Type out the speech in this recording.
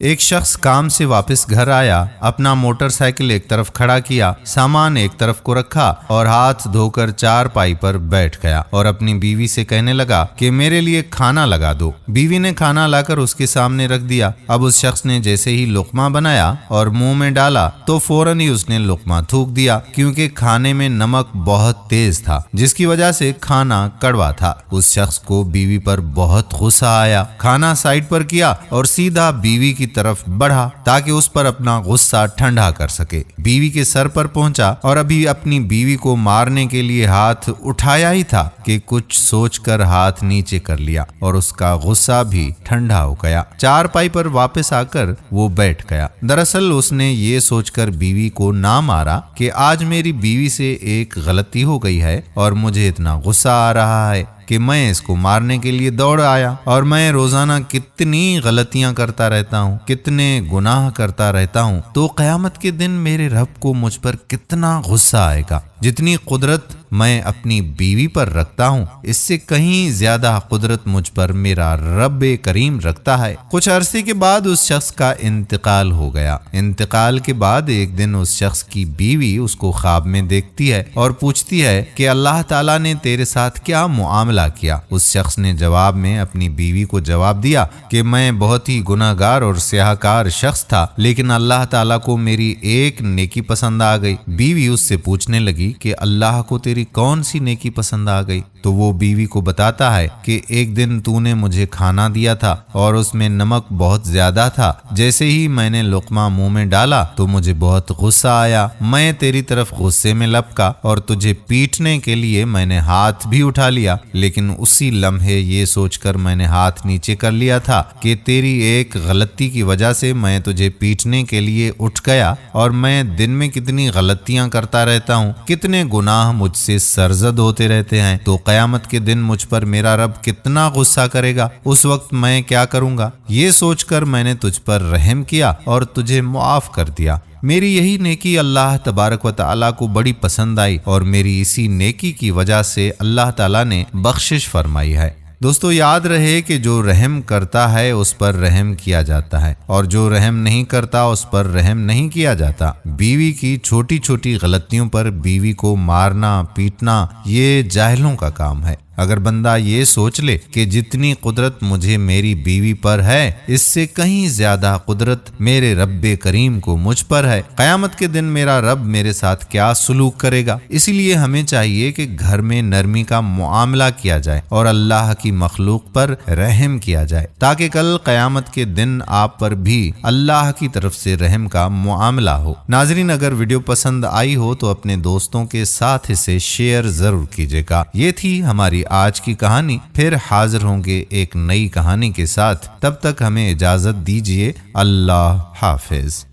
ایک شخص کام سے واپس گھر آیا، اپنا موٹر سائیکل ایک طرف کھڑا کیا، سامان ایک طرف کو رکھا اور ہاتھ دھو کر چارپائی پر بیٹھ گیا اور اپنی بیوی سے کہنے لگا کہ میرے لیے کھانا لگا دو۔ بیوی نے کھانا لا کر اس کے سامنے رکھ دیا۔ اب اس شخص نے جیسے ہی لقمہ بنایا اور منہ میں ڈالا تو فوراً ہی اس نے لقمہ تھوک دیا، کیونکہ کھانے میں نمک بہت تیز تھا، جس کی وجہ سے کھانا کڑوا تھا۔ اس شخص کو بیوی پر بہت غصہ آیا، کھانا سائڈ پر کیا اور سیدھا بیوی کی طرف بڑھا تاکہ اس پر اپنا غصہ ٹھنڈا کر سکے۔ بیوی کے سر پر پہنچا اور ابھی اپنی بیوی کو مارنے کے لیے ہاتھ اٹھایا ہی تھا کہ کچھ سوچ کر ہاتھ نیچے کر لیا اور اس کا غصہ بھی ٹھنڈا ہو گیا۔ چارپائی پر واپس آ کر وہ بیٹھ گیا۔ دراصل اس نے یہ سوچ کر بیوی کو نہ مارا کہ آج میری بیوی سے ایک غلطی ہو گئی ہے اور مجھے اتنا غصہ آ رہا ہے کہ میں اس کو مارنے کے لیے دوڑ آیا، اور میں روزانہ کتنی غلطیاں کرتا رہتا ہوں، کتنے گناہ کرتا رہتا ہوں، تو قیامت کے دن میرے رب کو مجھ پر کتنا غصہ آئے گا۔ جتنی قدرت میں اپنی بیوی پر رکھتا ہوں، اس سے کہیں زیادہ قدرت مجھ پر میرا رب کریم رکھتا ہے۔ کچھ عرصے کے بعد اس شخص کا انتقال ہو گیا۔ انتقال کے بعد ایک دن اس شخص کی بیوی اس کو خواب میں دیکھتی ہے اور پوچھتی ہے کہ اللہ تعالیٰ نے تیرے ساتھ کیا معاملہ کیا؟ اس شخص نے جواب میں اپنی بیوی کو جواب دیا کہ میں بہت ہی گناہ گار اور سیاہ کار شخص تھا، لیکن اللہ تعالیٰ کو میری ایک نیکی پسند آ گئی۔ بیوی اس سے پوچھنے لگی کہ اللہ کو تیری کون سی نیکی پسند آ گئی؟ تو وہ بیوی کو بتاتا ہے کہ ایک دن تو نے مجھے کھانا دیا تھا اور اس میں نمک بہت زیادہ تھا۔ جیسے ہی میں نے لقمہ منہ میں ڈالا تو مجھے بہت غصہ آیا، میں تیری طرف غصے میں لپکا اور تجھے پیٹنے کے لیے میں نے ہاتھ بھی اٹھا لیا، لیکن اسی لمحے یہ سوچ کر میں نے ہاتھ نیچے کر لیا تھا کہ تیری ایک غلطی کی وجہ سے میں تجھے پیٹنے کے لیے اٹھ گیا، اور میں دن میں کتنی غلطیاں کرتا رہتا ہوں، کتنے گناہ مجھ سے سرزد ہوتے رہتے ہیں، تو قیامت کے دن مجھ پر میرا رب کتنا غصہ کرے گا، اس وقت میں کیا کروں گا؟ یہ سوچ کر میں نے تجھ پر رحم کیا اور تجھے معاف کر دیا۔ میری یہی نیکی اللہ تبارک و تعالیٰ کو بڑی پسند آئی اور میری اسی نیکی کی وجہ سے اللہ تعالیٰ نے بخشش فرمائی ہے۔ دوستو، یاد رہے کہ جو رحم کرتا ہے اس پر رحم کیا جاتا ہے، اور جو رحم نہیں کرتا اس پر رحم نہیں کیا جاتا۔ بیوی کی چھوٹی چھوٹی غلطیوں پر بیوی کو مارنا پیٹنا یہ جاہلوں کا کام ہے۔ اگر بندہ یہ سوچ لے کہ جتنی قدرت مجھے میری بیوی پر ہے، اس سے کہیں زیادہ قدرت میرے رب کریم کو مجھ پر ہے، قیامت کے دن میرا رب میرے ساتھ کیا سلوک کرے گا؟ اسی لیے ہمیں چاہیے کہ گھر میں نرمی کا معاملہ کیا جائے اور اللہ کی مخلوق پر رحم کیا جائے، تاکہ کل قیامت کے دن آپ پر بھی اللہ کی طرف سے رحم کا معاملہ ہو۔ ناظرین، اگر ویڈیو پسند آئی ہو تو اپنے دوستوں کے ساتھ اسے شیئر ضرور کیجیے گا۔ یہ تھی ہماری آج کی کہانی، پھر حاضر ہوں گے ایک نئی کہانی کے ساتھ۔ تب تک ہمیں اجازت دیجیے۔ اللہ حافظ۔